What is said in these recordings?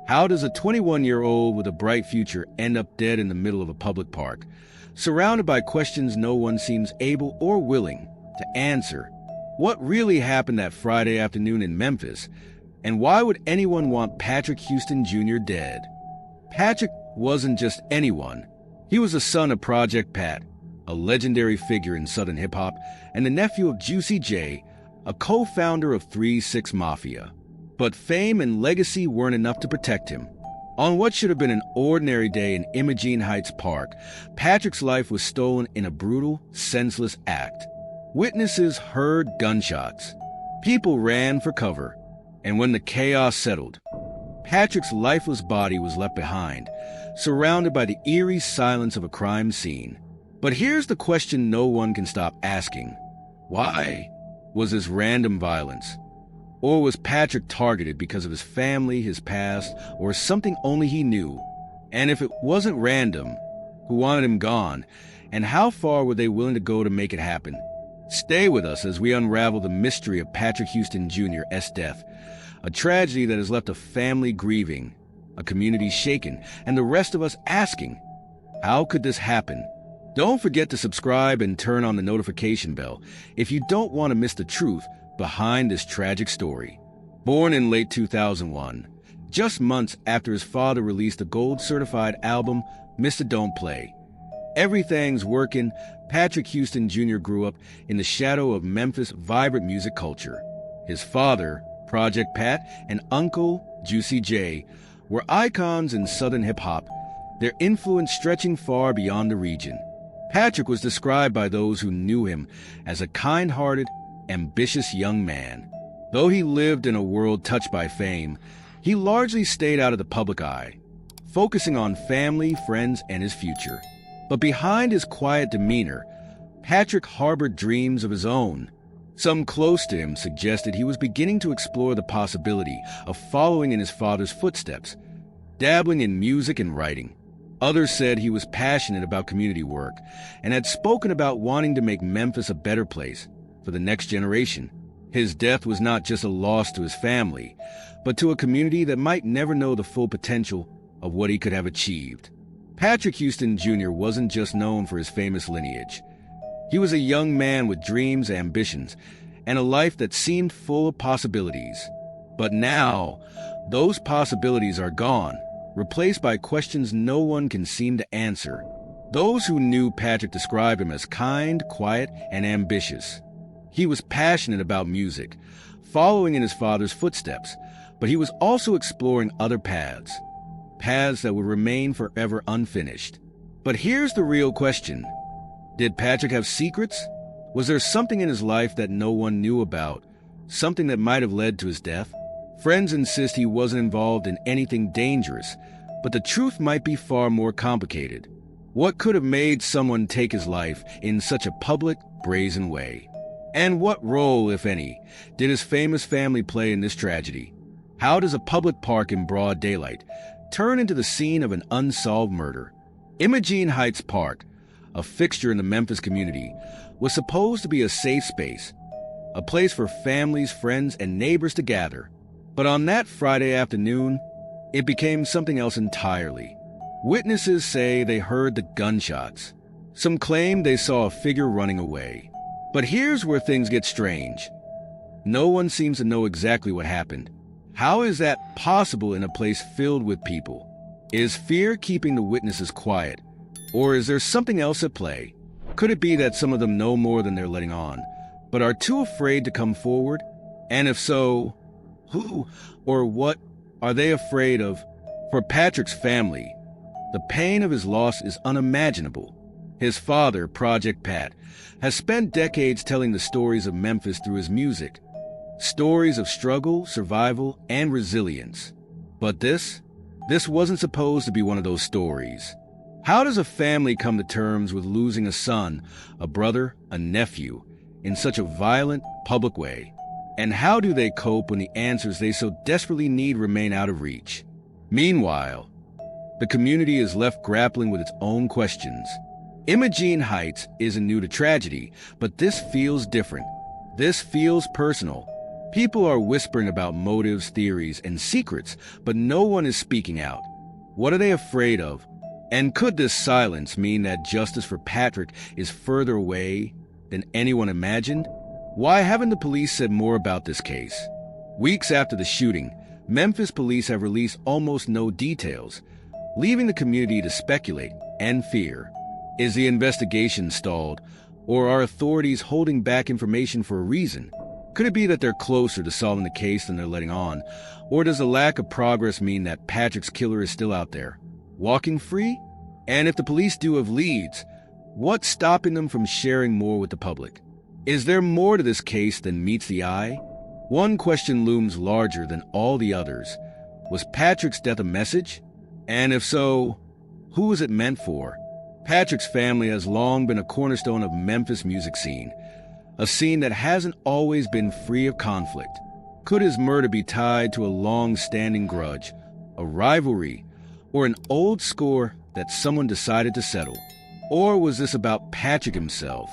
How does a 21-year-old with a bright future end up dead in the middle of a public park, surrounded by questions no one seems able or willing to answer? What really happened that Friday afternoon in Memphis, and why would anyone want Patrick Houston Jr. dead? Patrick wasn't just anyone. He was the son of Project Pat, a legendary figure in Southern hip-hop, and the nephew of Juicy J, a co-founder of 3-6 Mafia. But fame and legacy weren't enough to protect him. On what should have been an ordinary day in Imogene Heights Park, Patrick's life was stolen in a brutal, senseless act. Witnesses heard gunshots. People ran for cover. And when the chaos settled, Patrick's lifeless body was left behind, surrounded by the eerie silence of a crime scene. But here's the question no one can stop asking. Why? Was this random violence? Or was Patrick targeted because of his family, his past, or something only he knew? And if it wasn't random, who wanted him gone? And how far were they willing to go to make it happen? Stay with us as we unravel the mystery of Patrick Houston Jr.'s death, a tragedy that has left a family grieving, a community shaken, and the rest of us asking, how could this happen? Don't forget to subscribe and turn on the notification bell if you don't want to miss the truth behind this tragic story. Born in late 2001, just months after his father released the gold-certified album Mr. Don't Play, Everything's Working, Patrick Houston Jr. grew up in the shadow of Memphis' vibrant music culture. His father, Project Pat, and uncle, Juicy J, were icons in Southern hip-hop, their influence stretching far beyond the region. Patrick was described by those who knew him as a kind-hearted, ambitious young man. Though he lived in a world touched by fame, he largely stayed out of the public eye, focusing on family, friends, and his future. But behind his quiet demeanor, Patrick harbored dreams of his own. Some close to him suggested he was beginning to explore the possibility of following in his father's footsteps, dabbling in music and writing. Others said he was passionate about community work and had spoken about wanting to make Memphis a better place for the next generation. His death was not just a loss to his family, but to a community that might never know the full potential of what he could have achieved. Patrick Houston Jr. wasn't just known for his famous lineage. He was a young man with dreams, ambitions, and a life that seemed full of possibilities. But now, those possibilities are gone, replaced by questions no one can seem to answer. Those who knew Patrick described him as kind, quiet, and ambitious. He was passionate about music, following in his father's footsteps, but he was also exploring other paths that would remain forever unfinished. But here's the real question. Did Patrick have secrets? Was there something in his life that no one knew about, something that might have led to his death? Friends insist he wasn't involved in anything dangerous, but the truth might be far more complicated. What could have made someone take his life in such a public, brazen way? And what role, if any, did his famous family play in this tragedy? How does a public park in broad daylight turn into the scene of an unsolved murder? Imogene Heights Park, a fixture in the Memphis community, was supposed to be a safe space, a place for families, friends, and neighbors to gather. But on that Friday afternoon, it became something else entirely. Witnesses say they heard the gunshots. Some claim they saw a figure running away. But here's where things get strange. No one seems to know exactly what happened. How is that possible in a place filled with people? Is fear keeping the witnesses quiet? Or is there something else at play? Could it be that some of them know more than they're letting on, but are too afraid to come forward? And if so, who or what are they afraid of? For Patrick's family, the pain of his loss is unimaginable. His father, Project Pat, has spent decades telling the stories of Memphis through his music. Stories of struggle, survival, and resilience. But this wasn't supposed to be one of those stories. How does a family come to terms with losing a son, a brother, a nephew, in such a violent, public way? And how do they cope when the answers they so desperately need remain out of reach? Meanwhile, the community is left grappling with its own questions. Imogene Heights isn't new to tragedy, but this feels different. This feels personal. People are whispering about motives, theories, and secrets, but no one is speaking out. What are they afraid of? And could this silence mean that justice for Patrick is further away than anyone imagined? Why haven't the police said more about this case? Weeks after the shooting, Memphis police have released almost no details, leaving the community to speculate and fear. Is the investigation stalled, or are authorities holding back information for a reason? Could it be that they're closer to solving the case than they're letting on, or does the lack of progress mean that Patrick's killer is still out there, walking free? And if the police do have leads, what's stopping them from sharing more with the public? Is there more to this case than meets the eye? One question looms larger than all the others. Was Patrick's death a message? And if so, who was it meant for? Patrick's family has long been a cornerstone of Memphis music scene, a scene that hasn't always been free of conflict. Could his murder be tied to a long-standing grudge, a rivalry, or an old score that someone decided to settle? Or was this about Patrick himself?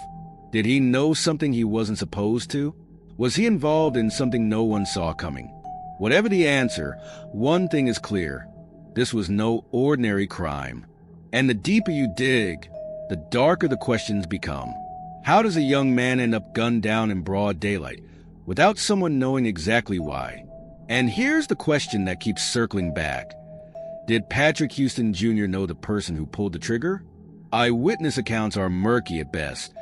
Did he know something he wasn't supposed to? Was he involved in something no one saw coming? Whatever the answer, one thing is clear. This was no ordinary crime. And the deeper you dig, the darker the questions become. How does a young man end up gunned down in broad daylight, without someone knowing exactly why? And here's the question that keeps circling back. Did Patrick Houston Jr. know the person who pulled the trigger? Eyewitness accounts are murky at best,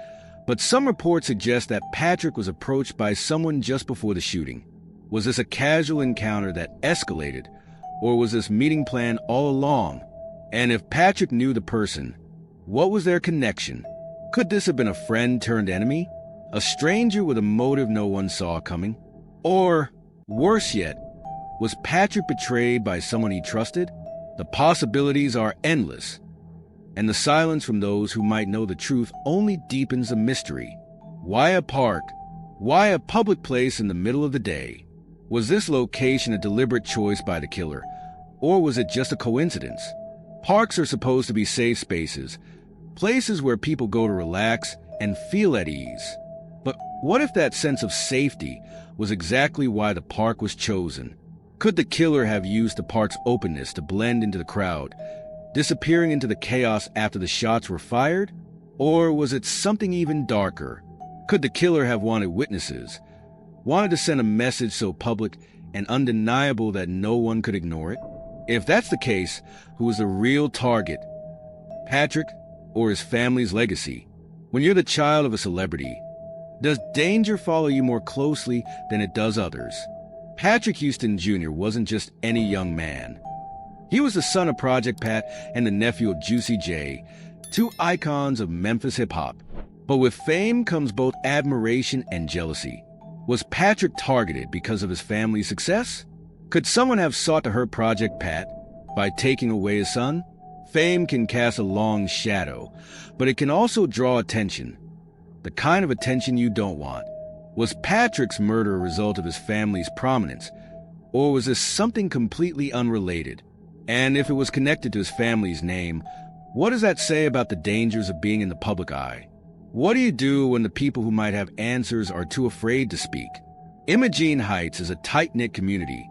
but some reports suggest that Patrick was approached by someone just before the shooting. Was this a casual encounter that escalated, or was this meeting planned all along? And if Patrick knew the person, what was their connection? Could this have been a friend turned enemy? A stranger with a motive no one saw coming? Or, worse yet, was Patrick betrayed by someone he trusted? The possibilities are endless, and the silence from those who might know the truth only deepens the mystery. Why a park? Why a public place in the middle of the day? Was this location a deliberate choice by the killer, or was it just a coincidence? Parks are supposed to be safe spaces, places where people go to relax and feel at ease. But what if that sense of safety was exactly why the park was chosen? Could the killer have used the park's openness to blend into the crowd, disappearing into the chaos after the shots were fired? Or was it something even darker? Could the killer have wanted witnesses, wanted to send a message so public and undeniable that no one could ignore it? If that's the case, who was the real target? Patrick or his family's legacy? When you're the child of a celebrity, does danger follow you more closely than it does others? Patrick Houston Jr. wasn't just any young man. He was the son of Project Pat and the nephew of Juicy J, two icons of Memphis hip-hop. But with fame comes both admiration and jealousy. Was Patrick targeted because of his family's success? Could someone have sought to hurt Project Pat by taking away his son? Fame can cast a long shadow, but it can also draw attention. The kind of attention you don't want. Was Patrick's murder a result of his family's prominence, or was this something completely unrelated? And if it was connected to his family's name, what does that say about the dangers of being in the public eye? What do you do when the people who might have answers are too afraid to speak? Imogene Heights is a tight-knit community,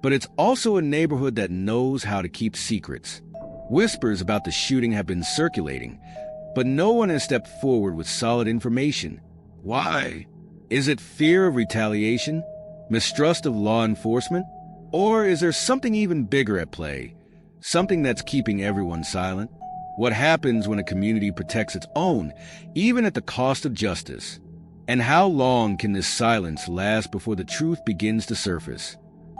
but it's also a neighborhood that knows how to keep secrets. Whispers about the shooting have been circulating, but no one has stepped forward with solid information. Why? Is it fear of retaliation? Mistrust of law enforcement? Or is there something even bigger at play? Something that's keeping everyone silent? What happens when a community protects its own, even at the cost of justice? And how long can this silence last before the truth begins to surface?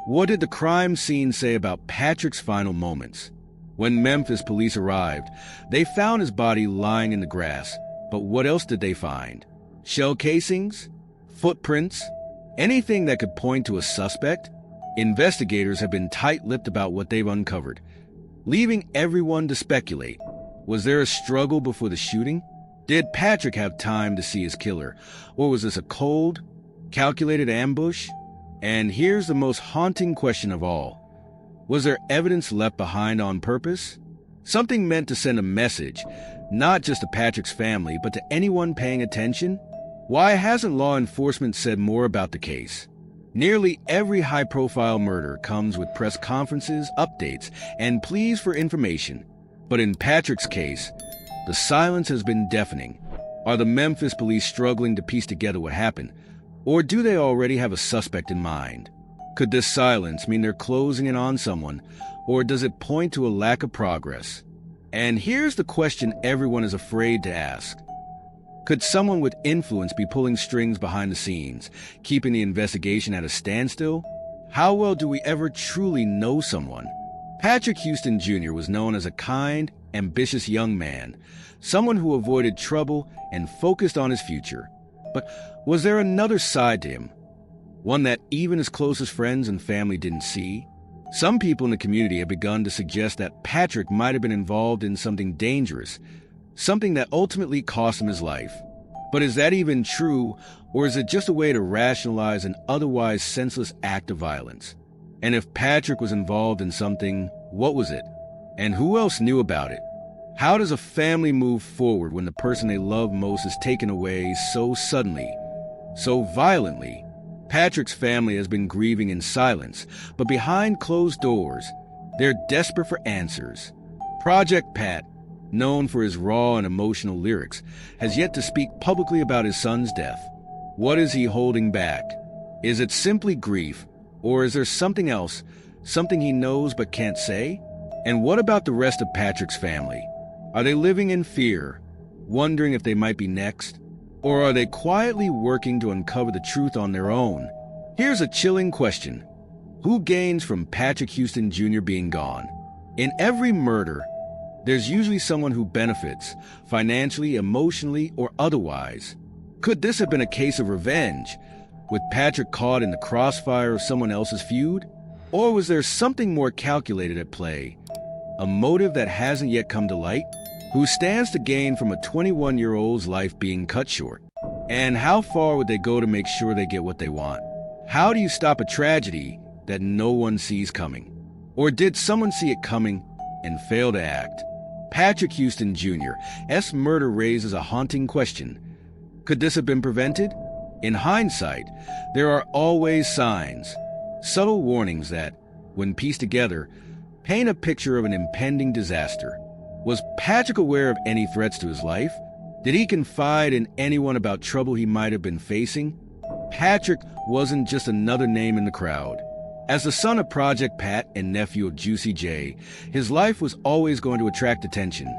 What did the crime scene say about Patrick's final moments? When Memphis police arrived, they found his body lying in the grass. But what else did they find? Shell casings? Footprints? Anything that could point to a suspect? Investigators have been tight-lipped about what they've uncovered, leaving everyone to speculate. Was there a struggle before the shooting? Did Patrick have time to see his killer? Or was this a cold, calculated ambush? And here's the most haunting question of all. Was there evidence left behind on purpose? Something meant to send a message, not just to Patrick's family, but to anyone paying attention? Why hasn't law enforcement said more about the case? Nearly every high-profile murder comes with press conferences, updates, and pleas for information. But in Patrick's case, the silence has been deafening. Are the Memphis police struggling to piece together what happened? Or do they already have a suspect in mind? Could this silence mean they're closing in on someone, or does it point to a lack of progress? And here's the question everyone is afraid to ask. Could someone with influence be pulling strings behind the scenes, keeping the investigation at a standstill? How well do we ever truly know someone? Patrick Houston Jr. was known as a kind, ambitious young man, someone who avoided trouble and focused on his future. But was there another side to him? One that even his closest friends and family didn't see? Some people in the community have begun to suggest that Patrick might have been involved in something dangerous, something that ultimately cost him his life. But is that even true, or is it just a way to rationalize an otherwise senseless act of violence? And if Patrick was involved in something, what was it? And who else knew about it? How does a family move forward when the person they love most is taken away so suddenly, so violently? Patrick's family has been grieving in silence, but behind closed doors, they're desperate for answers. Project Pat, known for his raw and emotional lyrics, has yet to speak publicly about his son's death. What is he holding back? Is it simply grief, or is there something else, something he knows but can't say? And what about the rest of Patrick's family? Are they living in fear, wondering if they might be next? Or are they quietly working to uncover the truth on their own? Here's a chilling question. Who gains from Patrick Houston Jr. being gone? In every murder, there's usually someone who benefits, financially, emotionally, or otherwise. Could this have been a case of revenge, with Patrick caught in the crossfire of someone else's feud? Or was there something more calculated at play? A motive that hasn't yet come to light? Who stands to gain from a 21-year-old's life being cut short? And how far would they go to make sure they get what they want? How do you stop a tragedy that no one sees coming? Or did someone see it coming and fail to act? Patrick Houston Jr.'s murder raises a haunting question. Could this have been prevented? In hindsight, there are always signs, subtle warnings that, when pieced together, paint a picture of an impending disaster. Was Patrick aware of any threats to his life? Did he confide in anyone about trouble he might have been facing? Patrick wasn't just another name in the crowd. As the son of Project Pat and nephew of Juicy J, his life was always going to attract attention,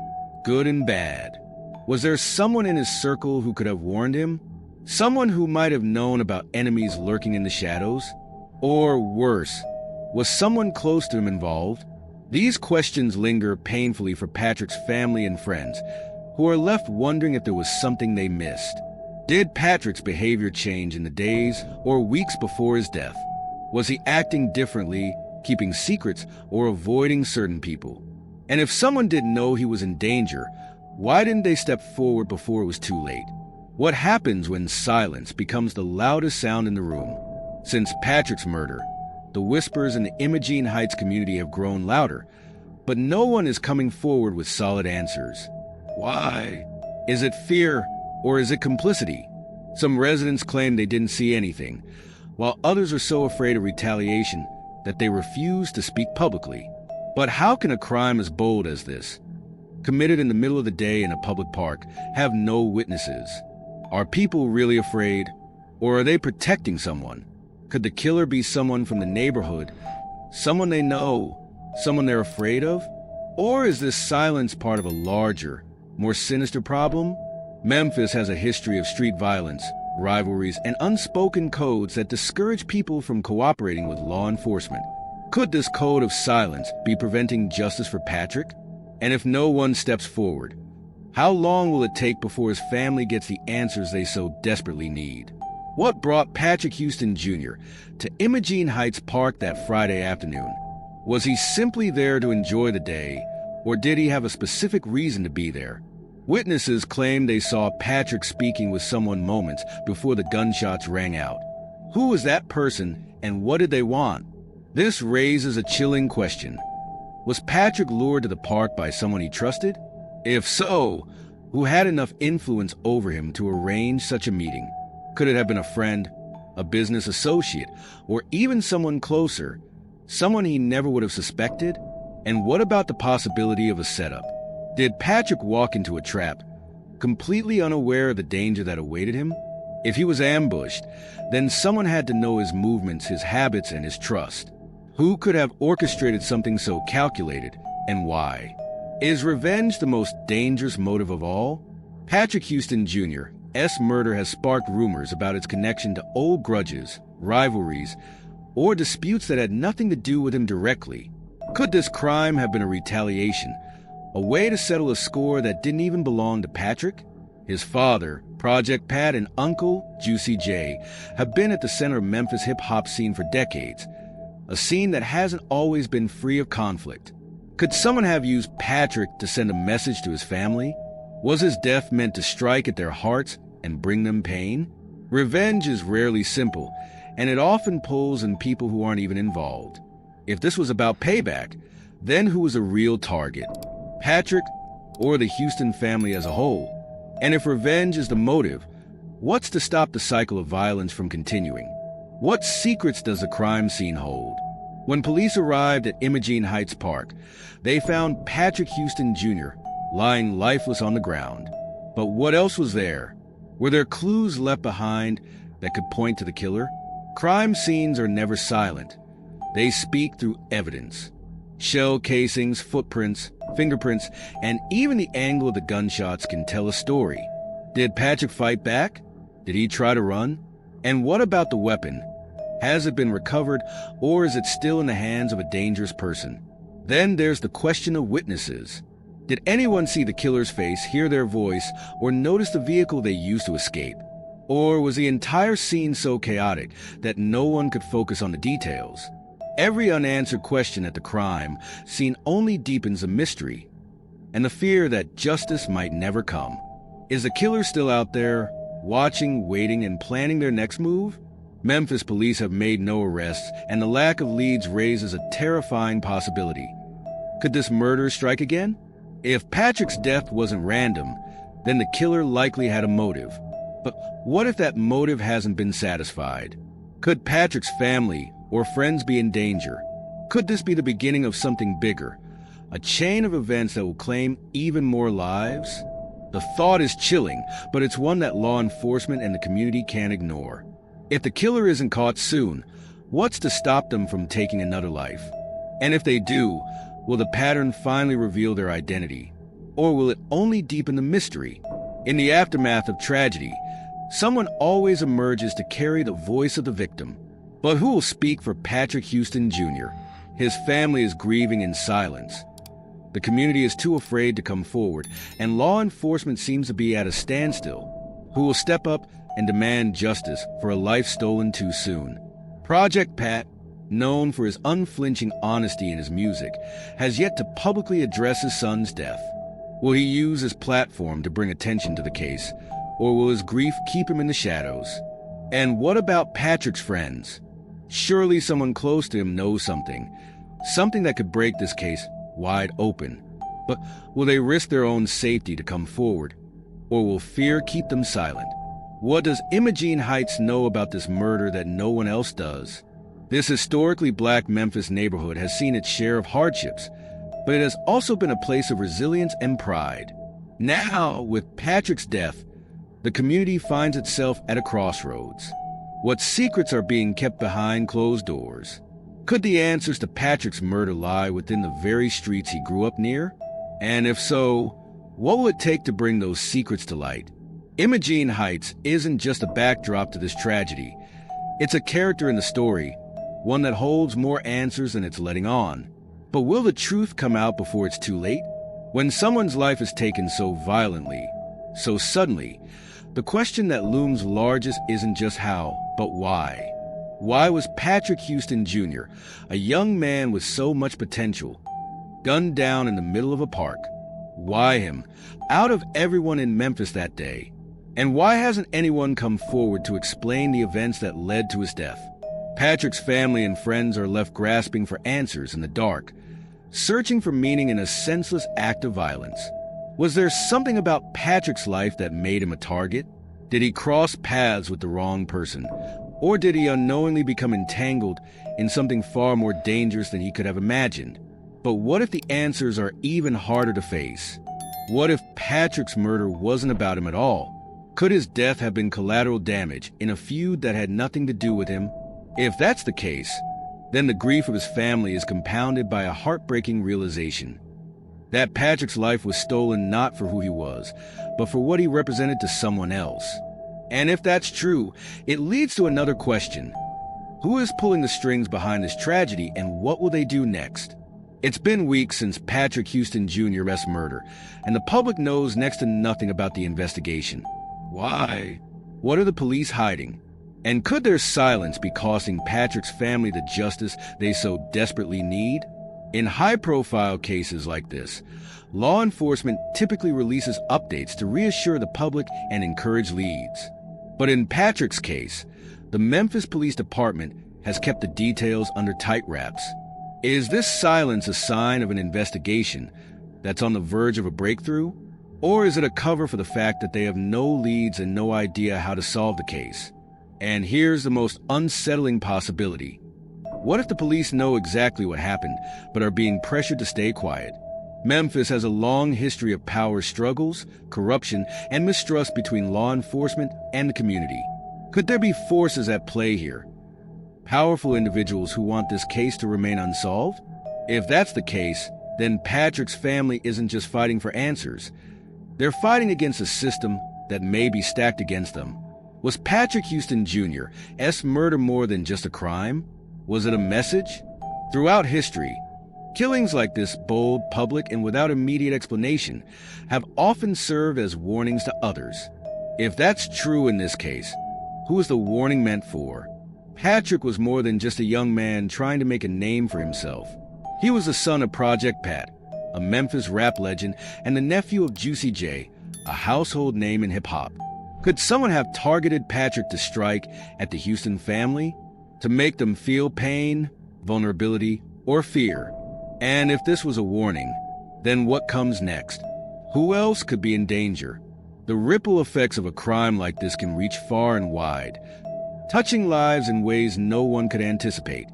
good and bad. Was there someone in his circle who could have warned him? Someone who might have known about enemies lurking in the shadows? Or worse, was someone close to him involved? These questions linger painfully for Patrick's family and friends, who are left wondering if there was something they missed. Did Patrick's behavior change in the days or weeks before his death? Was he acting differently, keeping secrets, or avoiding certain people? And if someone didn't know he was in danger, why didn't they step forward before it was too late? What happens when silence becomes the loudest sound in the room? Since Patrick's murder, the whispers in the Imogene Heights community have grown louder, but no one is coming forward with solid answers. Why? Is it fear, or is it complicity? Some residents claim they didn't see anything, while others are so afraid of retaliation that they refuse to speak publicly. But how can a crime as bold as this, committed in the middle of the day in a public park, have no witnesses? Are people really afraid, or are they protecting someone? Could the killer be someone from the neighborhood, someone they know, someone they're afraid of? Or is this silence part of a larger, more sinister problem? Memphis has a history of street violence, rivalries, and unspoken codes that discourage people from cooperating with law enforcement. Could this code of silence be preventing justice for Patrick? And if no one steps forward, how long will it take before his family gets the answers they so desperately need? What brought Patrick Houston Jr. to Imogene Heights Park that Friday afternoon? Was he simply there to enjoy the day, or did he have a specific reason to be there? Witnesses claim they saw Patrick speaking with someone moments before the gunshots rang out. Who was that person, and what did they want? This raises a chilling question. Was Patrick lured to the park by someone he trusted? If so, who had enough influence over him to arrange such a meeting? Could it have been a friend, a business associate, or even someone closer, someone he never would have suspected? And what about the possibility of a setup? Did Patrick walk into a trap, completely unaware of the danger that awaited him? If he was ambushed, then someone had to know his movements, his habits, and his trust. Who could have orchestrated something so calculated, and why? Is revenge the most dangerous motive of all? Patrick Houston Jr.'s murder has sparked rumors about its connection to old grudges, rivalries, or disputes that had nothing to do with him directly. Could this crime have been a retaliation, a way to settle a score that didn't even belong to Patrick? His father, Project Pat, and uncle, Juicy J, have been at the center of Memphis hip-hop scene for decades, a scene that hasn't always been free of conflict. Could someone have used Patrick to send a message to his family? Was his death meant to strike at their hearts and bring them pain? Revenge is rarely simple, and it often pulls in people who aren't even involved. If this was about payback, then who was a real target? Patrick or the Houston family as a whole? And if revenge is the motive, what's to stop the cycle of violence from continuing? What secrets does the crime scene hold? When police arrived at Imogene Heights Park, they found Patrick Houston Jr. lying lifeless on the ground. But what else was there? Were there clues left behind that could point to the killer? Crime scenes are never silent. They speak through evidence. Shell casings, footprints, fingerprints, and even the angle of the gunshots can tell a story. Did Patrick fight back? Did he try to run? And what about the weapon? Has it been recovered, or is it still in the hands of a dangerous person? Then there's the question of witnesses. Did anyone see the killer's face, hear their voice, or notice the vehicle they used to escape? Or was the entire scene so chaotic that no one could focus on the details? Every unanswered question at the crime scene only deepens the mystery and the fear that justice might never come. Is the killer still out there, watching, waiting, and planning their next move? Memphis police have made no arrests, and the lack of leads raises a terrifying possibility. Could this murder strike again? If Patrick's death wasn't random, then the killer likely had a motive. But what if that motive hasn't been satisfied? Could Patrick's family or friends be in danger? Could this be the beginning of something bigger, a chain of events that will claim even more lives? The thought is chilling, but it's one that law enforcement and the community can't ignore. If the killer isn't caught soon, what's to stop them from taking another life? And if they do, will the pattern finally reveal their identity? Or will it only deepen the mystery? In the aftermath of tragedy, someone always emerges to carry the voice of the victim. But who will speak for Patrick Houston Jr.? His family is grieving in silence. The community is too afraid to come forward, and law enforcement seems to be at a standstill. Who will step up and demand justice for a life stolen too soon? Project Pat, known for his unflinching honesty in his music, has yet to publicly address his son's death. Will he use his platform to bring attention to the case, or will his grief keep him in the shadows? And what about Patrick's friends? Surely someone close to him knows something that could break this case wide open. But will they risk their own safety to come forward, or will fear keep them silent? What does Imogene Heights know about this murder that no one else does? This historically black Memphis neighborhood has seen its share of hardships, but it has also been a place of resilience and pride. Now, with Patrick's death, the community finds itself at a crossroads. What secrets are being kept behind closed doors? Could the answers to Patrick's murder lie within the very streets he grew up near? And if so, what will it take to bring those secrets to light? Imogene Heights isn't just a backdrop to this tragedy. It's a character in the story, one that holds more answers than it's letting on. But will the truth come out before it's too late? When someone's life is taken so violently, so suddenly, the question that looms largest isn't just how, but why. Why was Patrick Houston Jr., a young man with so much potential, gunned down in the middle of a park? Why him, out of everyone in Memphis that day? And why hasn't anyone come forward to explain the events that led to his death? Patrick's family and friends are left grasping for answers in the dark, searching for meaning in a senseless act of violence. Was there something about Patrick's life that made him a target? Did he cross paths with the wrong person? Or did he unknowingly become entangled in something far more dangerous than he could have imagined? But what if the answers are even harder to face? What if Patrick's murder wasn't about him at all? Could his death have been collateral damage in a feud that had nothing to do with him? If that's the case, then the grief of his family is compounded by a heartbreaking realization that Patrick's life was stolen not for who he was, but for what he represented to someone else. And if that's true, it leads to another question. Who is pulling the strings behind this tragedy, and what will they do next? It's been weeks since Patrick Houston Jr.'s murder, and the public knows next to nothing about the investigation. Why? What are the police hiding? And could their silence be costing Patrick's family the justice they so desperately need? In high-profile cases like this, law enforcement typically releases updates to reassure the public and encourage leads. But in Patrick's case, the Memphis Police Department has kept the details under tight wraps. Is this silence a sign of an investigation that's on the verge of a breakthrough? Or is it a cover for the fact that they have no leads and no idea how to solve the case? And here's the most unsettling possibility. What if the police know exactly what happened, but are being pressured to stay quiet? Memphis has a long history of power struggles, corruption, and mistrust between law enforcement and the community. Could there be forces at play here? Powerful individuals who want this case to remain unsolved? If that's the case, then Patrick's family isn't just fighting for answers. They're fighting against a system that may be stacked against them. Was Patrick Houston Jr.'s murder more than just a crime? Was it a message? Throughout history, killings like this, bold, public, and without immediate explanation, have often served as warnings to others. If that's true in this case, who is the warning meant for? Patrick was more than just a young man trying to make a name for himself. He was the son of Project Pat, a Memphis rap legend, and the nephew of Juicy J, a household name in hip-hop. Could someone have targeted Patrick to strike at the Houston family? To make them feel pain, vulnerability, or fear? And if this was a warning, then what comes next? Who else could be in danger? The ripple effects of a crime like this can reach far and wide, touching lives in ways no one could anticipate.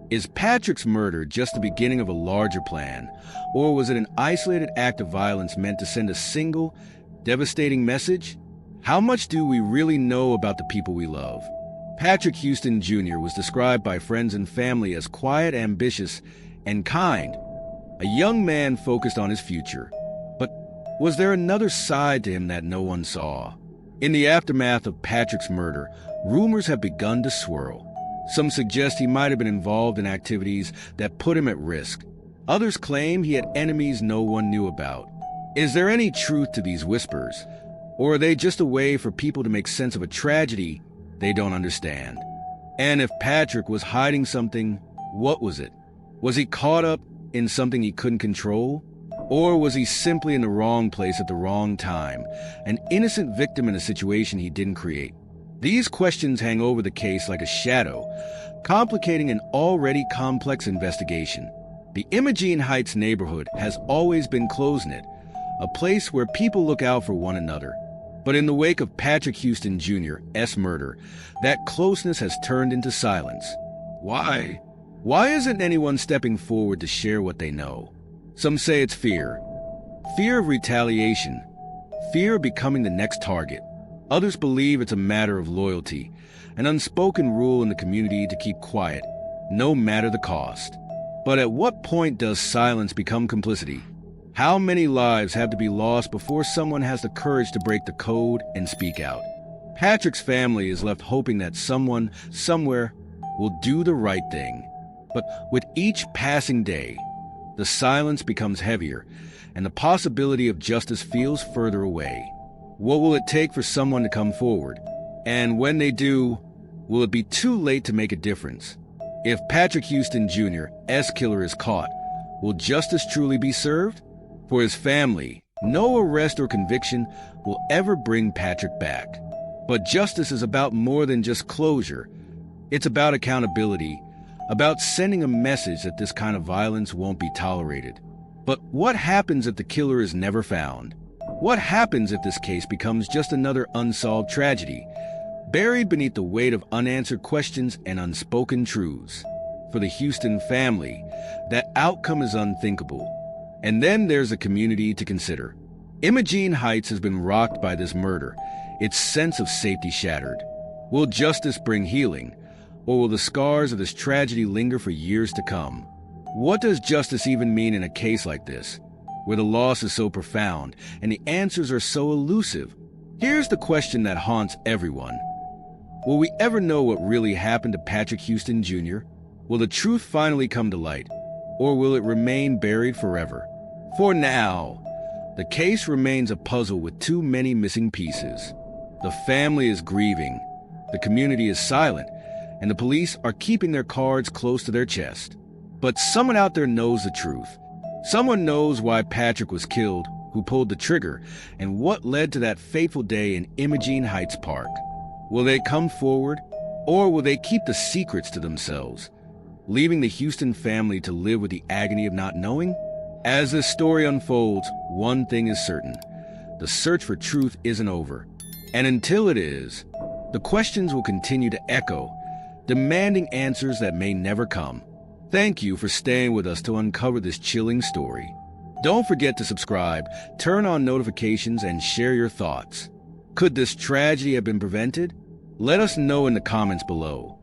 Is Patrick's murder just the beginning of a larger plan, or was it an isolated act of violence meant to send a single, devastating message? How much do we really know about the people we love? Patrick Houston Jr. was described by friends and family as quiet, ambitious, and kind, a young man focused on his future. But was there another side to him that no one saw? In the aftermath of Patrick's murder, rumors have begun to swirl. Some suggest he might have been involved in activities that put him at risk. Others claim he had enemies no one knew about. Is there any truth to these whispers? Or are they just a way for people to make sense of a tragedy they don't understand? And if Patrick was hiding something, what was it? Was he caught up in something he couldn't control? Or was he simply in the wrong place at the wrong time, an innocent victim in a situation he didn't create? These questions hang over the case like a shadow, complicating an already complex investigation. The Imogene Heights neighborhood has always been close-knit, a place where people look out for one another. But in the wake of Patrick Houston Jr.'s murder, that closeness has turned into silence. Why? Why isn't anyone stepping forward to share what they know? Some say it's fear. Fear of retaliation. Fear of becoming the next target. Others believe it's a matter of loyalty, an unspoken rule in the community to keep quiet, no matter the cost. But at what point does silence become complicity? How many lives have to be lost before someone has the courage to break the code and speak out? Patrick's family is left hoping that someone, somewhere, will do the right thing. But with each passing day, the silence becomes heavier, and the possibility of justice feels further away. What will it take for someone to come forward? And when they do, will it be too late to make a difference? If Patrick Houston Jr.'s killer is caught, will justice truly be served? For his family, no arrest or conviction will ever bring Patrick back. But justice is about more than just closure. It's about accountability, about sending a message that this kind of violence won't be tolerated. But what happens if the killer is never found? What happens if this case becomes just another unsolved tragedy? buried beneath the weight of unanswered questions and unspoken truths. For the Houston family, that outcome is unthinkable. And then there's a community to consider. Imogene Heights has been rocked by this murder, its sense of safety shattered. Will justice bring healing, or will the scars of this tragedy linger for years to come? What does justice even mean in a case like this, where the loss is so profound and the answers are so elusive? Here's the question that haunts everyone. Will we ever know what really happened to Patrick Houston Jr.? Will the truth finally come to light, or will it remain buried forever? For now, the case remains a puzzle with too many missing pieces. The family is grieving, the community is silent, and the police are keeping their cards close to their chest. But someone out there knows the truth. Someone knows why Patrick was killed, who pulled the trigger, and what led to that fateful day in Imogene Heights Park. Will they come forward, or will they keep the secrets to themselves, leaving the Houston family to live with the agony of not knowing? As this story unfolds, one thing is certain. The search for truth isn't over. And until it is, the questions will continue to echo, demanding answers that may never come. Thank you for staying with us to uncover this chilling story. Don't forget to subscribe, turn on notifications, and share your thoughts. Could this tragedy have been prevented? Let us know in the comments below.